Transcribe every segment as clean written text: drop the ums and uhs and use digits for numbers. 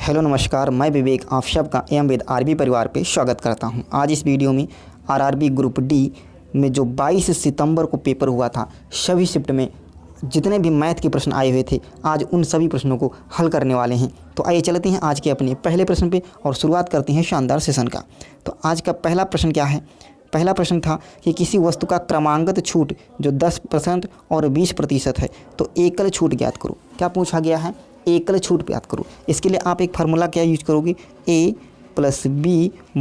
Hello नमस्कार, मैं विवेक आप सबका एम विद आरबी परिवार पे स्वागत करता हूं। आज इस वीडियो में आरआरबी ग्रुप डी में जो 22 सितंबर को पेपर हुआ था, सभी शिफ्ट में जितने भी मैथ के प्रश्न आए हुए थे, आज उन सभी प्रश्नों को हल करने वाले हैं। तो आइए चलते हैं आज के अपने पहले प्रश्न पे और शुरुआत करते हैं शानदार सेशन का। तो आज का पहला प्रश्न क्या है? पहला प्रश्न था कि किसी वस्तु का क्रमांकगत छूट जो 10% और 20% है, तो एकल छूट ज्ञात करो। क्या पूछा गया है? एकल छूट ज्ञात करो। इसके लिए आप एक फार्मूला क्या यूज करोगे? a + b -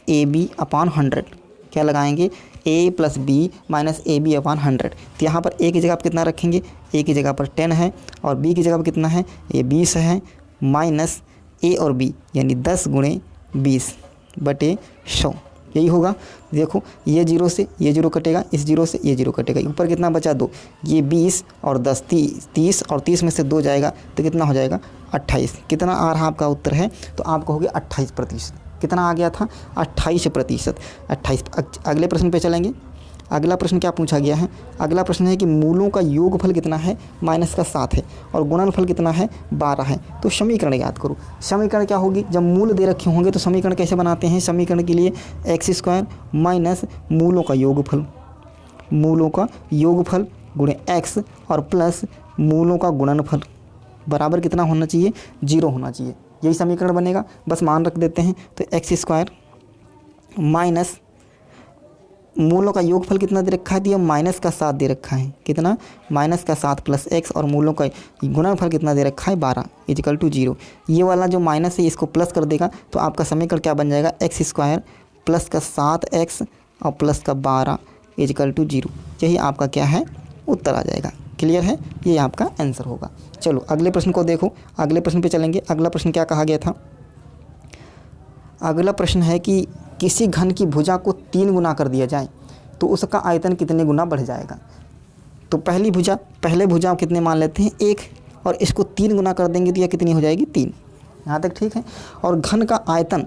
ab upon 100। क्या लगाएंगे? a + b - ab upon 100। तो यहाँ पर a की जगह आप कितना रखेंगे? a की जगह पर 10 है और b की जगह पर कितना है? ये 20 है, माइनस a और b यानी 10 × 20/100। यही होगा। देखो, ये 0 से ये 0 कटेगा, इस 0 से ये 0 कटेगा, ऊपर कितना बचा? 2। ये 20 और 10 30 और 30 में से 2 जाएगा तो कितना हो जाएगा? 28। कितना आ रहा आपका उत्तर है? तो आप कहोगे 28%। कितना आ गया था? 28%। 28। अगले प्रश्न पे चलेंगे। अगला प्रश्न क्या पूछा गया है? अगला प्रश्न है कि मूलों का योगफल कितना है? -7 है और गुणनफल कितना है? 12 है। तो समीकरण याद करो। समीकरण क्या होगी? जब मूल दे रखे होंगे तो समीकरण कैसे बनाते हैं? समीकरण के लिए x² माइनस मूलों का योगफल गुणे x और प्लस मूलों का गुणनफल बराबर कितना होना चाहिए? 0 होना चाहिए। यही समीकरण बनेगा। बस मान रख देते हैं। तो x² माइनस मूलों का योगफल कितना दे रखा है? दिया -7 दे रखा है। कितना? -7 प्लस x और मूलों का गुणनफल कितना दे रखा है? 12 = 0। ये वाला जो माइनस है इसको प्लस कर देगा तो आपका समीकरण क्या बन जाएगा? x² प्लस का 7x और प्लस का 12 = 0। यही आपका क्या है? उत्तर आ जाएगा। क्लियर है? ये आपका आंसर होगा। चलो अगले प्रश्न को देखो। अगले प्रश्न पे चलेंगे। अगला प्रश्न क्या कहा गया था? अगला प्रश्न है कि किसी घन की भुजा को 3 गुना कर दिया जाए तो उसका आयतन कितने गुना बढ़ जाएगा? तो पहले भुजा कितने मान लेते हैं? 1 और इसको 3 गुना कर देंगे तो यह कितनी हो जाएगी? 3। यहाँ तक ठीक है। और घन का आयतन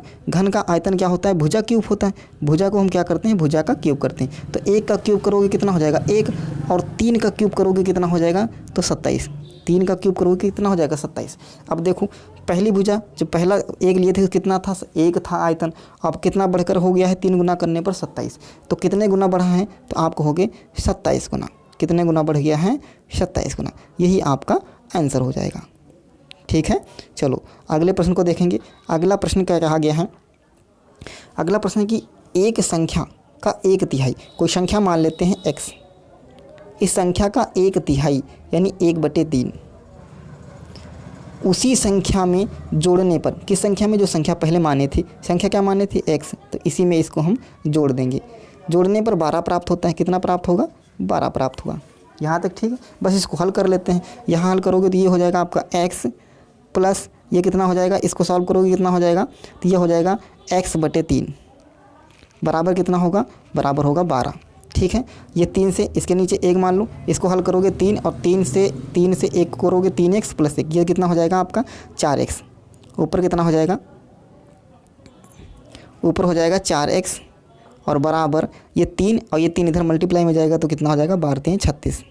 क्या होता है? भुजा क्यूब होता है। भुजा को हम क्या करते हैं? भुजा का क्यूब करते हैं। तो 1 का क्यूब करोगे कितना हो जाएगा? 1 और 3 का क्यूब करोगे कितना हो जाएगा? तो 27। 3 का क्यूब करोगे कितना हो जाएगा? 27। अब देखो, पहली भुजा जो पहला 1 लिए थे कितना था? 1 था आयतन। अब कितना बढ़कर हो गया है? 3 गुना करने पर 27। तो कितने गुना बढ़ा है? तो आप कहोगे 27 गुना। कितने गुना बढ़ गया है? 27 गुना। यही आपका आंसर हो जाएगा। ठीक है। चलो अगले प्रश्न को देखेंगे। अगला प्रश्न क्या कहा गया है? अगला प्रश्न है कि एक संख्या का 1/3, कोई संख्या मान लेते हैं x, इस संख्या का 1/3 यानी 1/3 उसी संख्या में जोड़ने पर, किस संख्या में? जो संख्या पहले माने थी, संख्या क्या माने थी? x। तो इसी में इसको हम जोड़ देंगे। जोड़ने पर 12 प्राप्त होता है। कितना प्राप्त होगा? 12 प्राप्त होगा। यहाँ तक ठीक है। बस इसको हल कर लेते हैं। यहाँ हल करोगे तो ये हो जाएगा आपका x प्लस ये कितना हो जाएगा? इसको सॉल्व करोगे कितना हो जाएगा? तो ये हो जाएगा x/3 बराबर कितना होगा? बराबर होगा 12। ठीक है। ये 3 से इसके नीचे 1 मान लो, इसको हल करोगे 3 और 3 से 1 करोगे 3x + 1, ये कितना हो जाएगा आपका? 4x। ऊपर कितना हो जाएगा? ऊपर हो जाएगा 4x और बराबर ये 3 और ये 3 इधर मल्टीप्लाई में जाएगा तो कितना हो जाएगा? 12 × 3 = 36।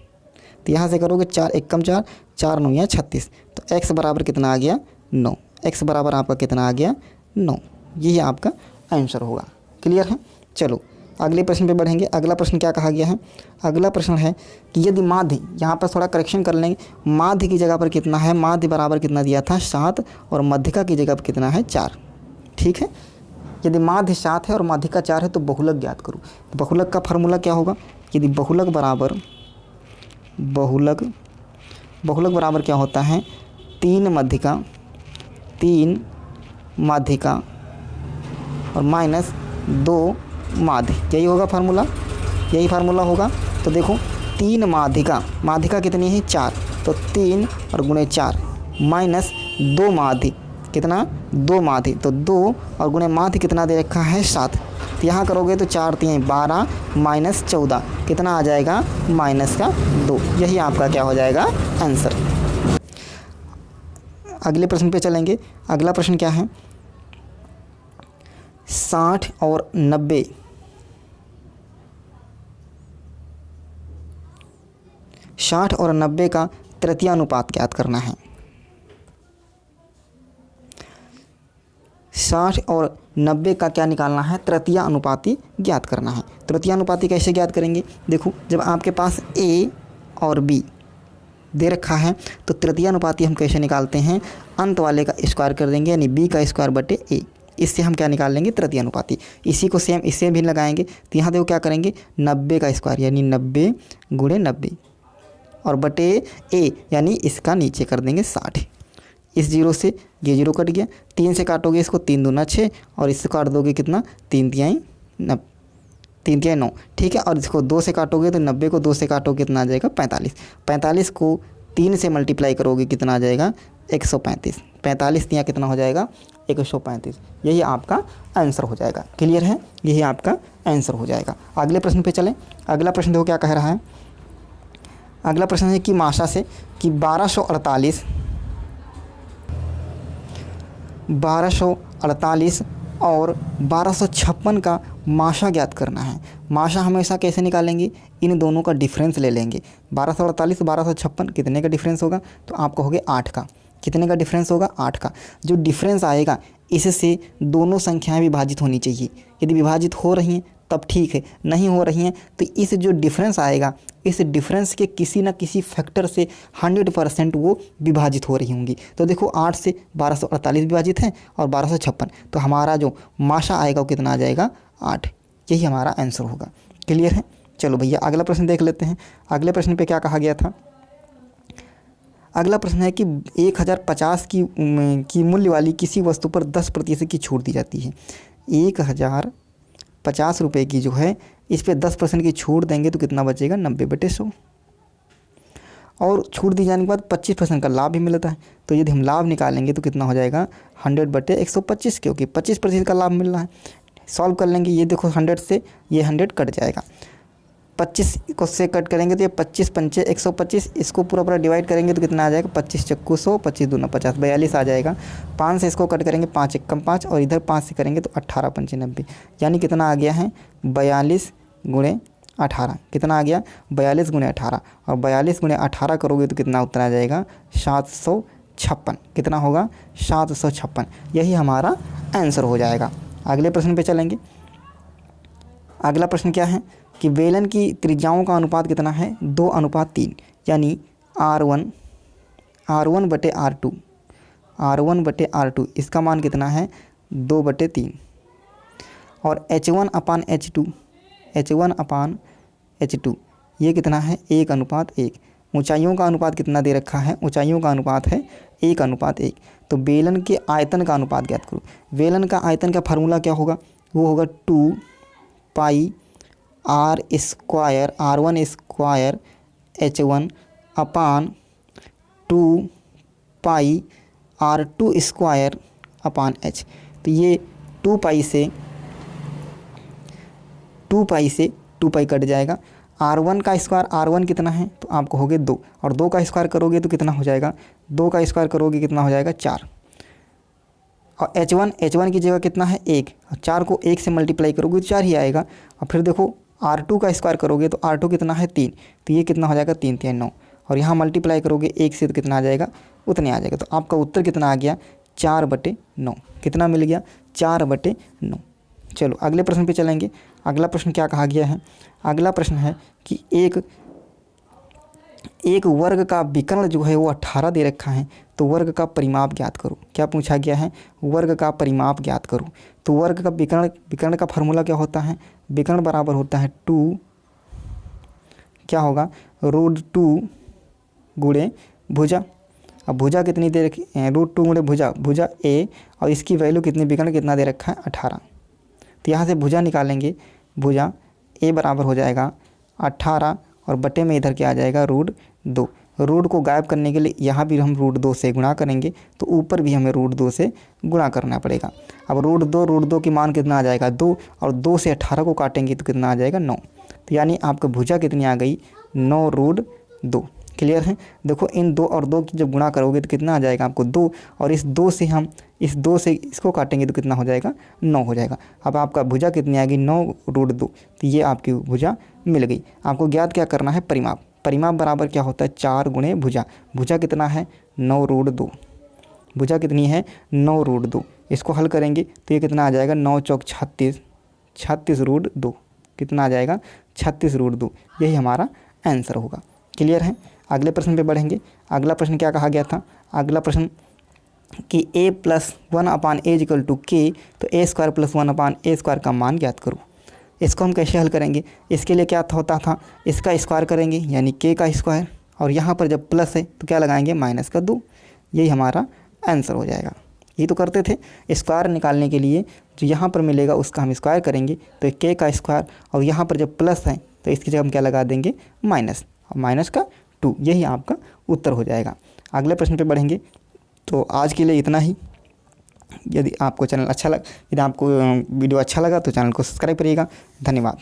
तो यहाँ से करोगे 4 × 1 = 4, 4 × 9 = 36। तो x बराबर कितना आ गया? 9। x बराबर आपका कितना आ गया? 9। यही आपका आंसर होगा। क्लियर है? चलो अगले प्रश्न पे बढ़ेंगे। अगला प्रश्न क्या कहा गया है? अगला प्रश्न है कि यदि माध्य, यहाँ पर थोड़ा करेक्शन कर लेंगे, माध्य की जगह पर कितना है? माध्य बराबर कितना दिया था? 7 और मध्यिका की जगह पर कितना है? 4। ठीक है। यदि माध्य 7 है और माध्यिका 4 है तो बहुलक ज्ञात करो। तो बहुलक का फार्मूला क्या होगा? यदि बहुलक बराबर क्या होता है? 3 माध्यिका और -2 माध्य। यही होगा फार्मूला। यही फार्मूला होगा। तो देखो 3 माध्यिका कितनी है? 4। तो 3 और गुणे 4 -2 माध्य। कितना? 2 माध्य। तो 2 और गुणे माध्य कितना दे रखा है? 7। तो यहाँ करोगे तो 4 × 3 = 12 -14 कितना आ जाएगा? -2। यही आपका क्या हो जाएगा? आंसर। अगले प्रश्न पे चलेंगे। अगला प्रश्न क्या है? 60 और 90 का तृतीयानुपात ज्ञात करना है। 60 और 90 का क्या निकालना है, तृतीय अनुपाती ज्ञात करना है। तृतीय अनुपाती कैसे ज्ञात करेंगे, देखो जब आपके पास A और B दे रखा है तो तृतीय अनुपाती हम कैसे निकालते हैं, अंत वाले का स्क्वायर कर देंगे, यानी B का स्क्वायर बटे A। इससे हम क्या निकाल लेंगे, तृतीय अनुपाती। इसी को सेम इससे भी लगाएंगे, तो यहाँ देखो क्या करेंगे, 90 का स्क्वायर यानी 90 गुणे 90 और बटे A यानी इसका नीचे कर देंगे 60। इस जीरो से ये जीरो कट गया, 3 से काटोगे इसको, 3 दूना 6 और इससे काट दोगे कितना, 3 तिहाई 9, ठीक है। और इसको 2 से काटोगे तो 90 को 2 से काटोगे कितना आ जाएगा, 45। 45 को 3 से मल्टीप्लाई करोगे कितना आ जाएगा, 135। 45 यहाँ कितना हो जाएगा, 135। यही आपका आंसर हो जाएगा। क्लियर है, यही आपका आंसर हो जाएगा। अगले प्रश्न पे चलें। अगला प्रश्न देखो क्या कह रहा है। अगला प्रश्न है कि माशा से कि 1248 और 1256 का माशा ज्ञात करना है। माशा हमेशा कैसे निकालेंगे, इन दोनों का डिफरेंस ले लेंगे। 1248 1256 कितने का डिफरेंस होगा, तो आपको हो गया 8 का। कितने का डिफरेंस होगा, 8 का। जो डिफरेंस आएगा इससे दोनों संख्याएं विभाजित होनी चाहिए। यदि विभाजित हो रही हैं तब ठीक है, नहीं हो रही हैं तो इस जो डिफरेंस आएगा, इस डिफरेंस के किसी न किसी फैक्टर से 100% वो विभाजित हो रही होंगी। तो देखो 8 से 1248 विभाजित है और 1256, तो हमारा जो माशा आएगा वो कितना आ जाएगा, 8। यही हमारा आंसर होगा। क्लियर है। चलो भैया अगला प्रश्न देख लेते हैं। अगले प्रश्न पे क्या कहा गया था। अगला प्रश्न है कि 1050 की मूल्य वाली किसी वस्तु पर 10% की छूट दी जाती है। 1050 रुपये की जो है इस पे 10% की छूट देंगे तो कितना बचेगा, 90/100। और छूट दी जाने के बाद 25% का लाभ भी मिलता है। तो यदि हम लाभ निकालेंगे तो कितना हो जाएगा, 100/125, क्योंकि 25% का लाभ मिल रहा है। सॉल्व कर लेंगे, ये देखो 100 से ये 100 कट जाएगा, 25 को से कट करेंगे तो ये 25 पंचे 125, इसको पूरा डिवाइड करेंगे तो कितना आ जाएगा, 25 चक्कू 100, 25 दूना 50, 42 आ जाएगा। 5 से इसको कट करेंगे, 5 एकम 5 और इधर 5 से करेंगे तो 18 पंचे 90, यानी कितना आ गया है, 42 गुणे 18। कितना आ गया, 42 गुणे 18, और 42 गुणे 18 करोगे तो कितना उत्तर आ जाएगा, 756। कितना होगा, 756। यही हमारा आंसर हो जाएगा। अगले प्रश्न पे चलेंगे। अगला प्रश्न क्या है कि बेलन की त्रिज्याओं का अनुपात कितना है, 2:3, यानी R1/R2, R1/R2 इसका मान कितना है, 2/3। और H1/H2 ये कितना है, 1:1। ऊंचाइयों का अनुपात कितना दे रखा है, ऊंचाइयों का अनुपात है 1:1। तो बेलन के आयतन का अनुपात ज्ञात करो। बेलन का आयतन का फार्मूला क्या होगा, वो होगा 2πr² R1² H1/2πr2² तो ये 2π से 2π कट जाएगा। R1 का स्क्वायर, R1 कितना है, तो आपको हो गए 2, और 2 का स्क्वायर करोगे तो कितना हो जाएगा, 2 का स्क्वायर करोगे कितना हो जाएगा, 4। और H1 की जगह कितना है, 1, और 4 को 1 से मल्टीप्लाई करोगे तो 4 ही आएगा। और फिर देखो R2 का स्क्वायर करोगे तो R2 कितना है, 3, तो ये कितना हो जाएगा, 3 3 9, और यहाँ मल्टीप्लाई करोगे 1 से तो कितना आ जाएगा, उतने आ जाएगा। तो आपका उत्तर कितना आ गया, 4/9। कितना मिल गया, 4/9। चलो अगले प्रश्न पे चलेंगे। अगला प्रश्न क्या कहा गया है। अगला प्रश्न है कि एक वर्ग का विकर्ण जो है वो 18 दे रखा है, तो वर्ग का परिमाप ज्ञात करो। क्या पूछा गया है, वर्ग का परिमाप ज्ञात करो। तो वर्ग का विकर्ण का फार्मूला क्या होता है, विकर्ण बराबर होता है 2, क्या होगा, √2 गुणे भुजा। अब भुजा कितनी दे रखी, √2 गुणे भुजा A, और इसकी वैल्यू कितनी, विकर्ण कितना दे रखा है, 18। तो यहाँ से भुजा निकालेंगे, भुजा A बराबर हो जाएगा 18, और बटे में इधर क्या आ जाएगा, √2। रूट को गायब करने के लिए यहाँ भी हम √2 से गुणा करेंगे, तो ऊपर भी हमें √2 से गुणा करना पड़ेगा। अब √2 की मान कितना आ जाएगा, 2, और 2 से 18 को काटेंगे तो कितना आ जाएगा, 9। तो यानी आपका भुजा कितनी आ गई, 9√2। क्लियर है। देखो इन 2 और 2 की जब गुणा करोगे तो कितना आ जाएगा आपको, 2, और इस 2 से हम इस 2 से इसको काटेंगे तो कितना हो जाएगा, 9 हो जाएगा। अब आपका भुजा कितनी आ गई, 9√2। तो ये आपकी भुजा मिल गई। आपको ज्ञात क्या करना है, परिमाप। परिमाप बराबर क्या होता है, 4 गुणे भुजा। भुजा कितना है, 9√2। भुजा कितनी है, 9√2। इसको हल करेंगे तो ये कितना आ जाएगा, 9 चौक 36, 36√2 कितना आ जाएगा, 36√2। यही हमारा आंसर होगा। क्लियर है। अगले प्रश्न पे बढ़ेंगे। अगला प्रश्न क्या कहा गया था, अगला प्रश्न कि a+1/a = k, तो a² + 1/a² का मान ज्ञात करो। इसको हम कैसे हल करेंगे, इसके लिए क्या होता था, इसका स्क्वायर करेंगे यानी k का स्क्वायर, और यहाँ पर जब प्लस है तो क्या लगाएंगे, -2। यही हमारा आंसर हो जाएगा। ये तो करते थे। स्क्वायर निकालने के लिए जो यहाँ पर मिलेगा उसका हम स्क्वायर करेंगे तो k का स्क्वायर, और यहाँ पर जब प्लस है तो इसकी जगह हम क्या लगा देंगे, माइनस, और -2। यही आपका उत्तर हो जाएगा। अगले प्रश्न पे बढ़ेंगे। तो आज के लिए इतना ही। यदि आपको वीडियो अच्छा लगा तो चैनल को सब्सक्राइब करिएगा। धन्यवाद।